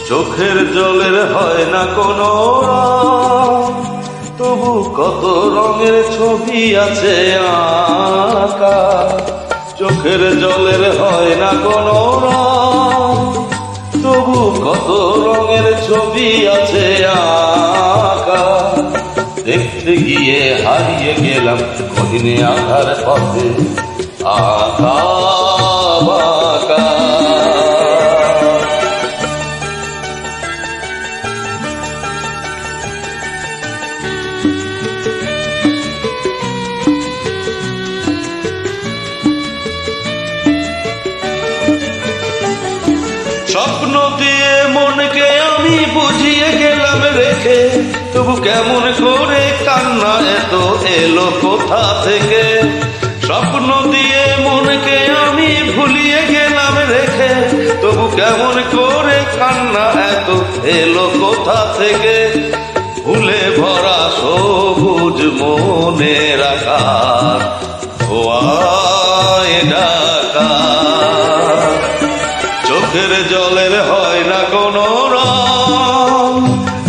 চোখের জলের হয় না কোনো রং, তবু কত রঙের ছবি আছে আঁকা। চোখের জলের হয় না কোনো রং, তবু কত রঙের ছবি আছে আঁকা। দেখতে গিয়ে হারিয়ে গেলাম কদিনে আধার পথে আঁকা বাঁকা। স্বপ্ন দিয়ে মনকে আমি বুঝিয়ে গেলাম রেখে, তবু কেমন করে কান্না এত এলো কোথা থেকে। স্বপ্ন দিয়ে মনকে আমি ভুলিয়ে গেলাম রেখে, তবু কেমন করে কান্না এত এলো কোথা থেকে। ভুলে ভরা সবুজ মনের আকাশ খোয়ায় ঢাকা। চোখের জলের হয় না কোনো রং,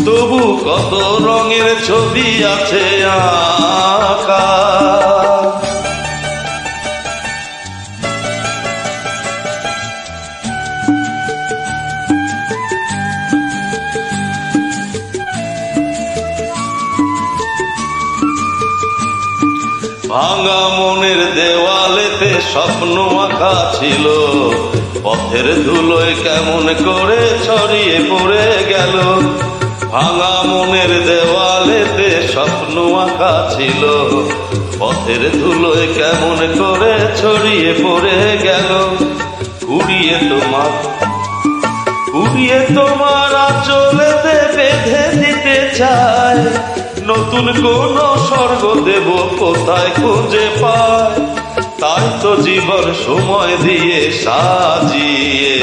তবু কত রঙের ছবি আছে আঁকা। ভাঙা মনের দেওয়ালেতে স্বপ্ন আঁকা ছিল, পথের ধুলোয় কেমন করে ছড়িয়ে পড়ে গেল। ভাঙা মনের দেওয়ালেতে স্বপ্ন আঁকা ছিল, পথের ধুলোয় কেমন করে ছড়িয়ে পড়ে গেল। কুড়িয়ে তোমার আঁচলেতে বেঁধে দিতে চায়, নতুন কোন স্বর্গ দেব কোথায় খুঁজে পায়। তাই তো জীবন সময় দিয়ে সাজিয়ে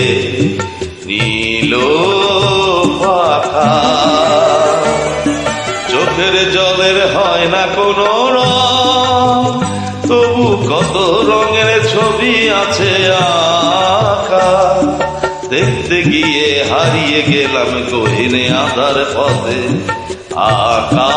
নীল পাখা। চোখের জলের হয় না কোনো রং, তবু কত রঙের ছবি আছে আঁকা। দেখতে গিয়ে হারিয়ে গেলাম গহীনে আধার পথে আঁকা।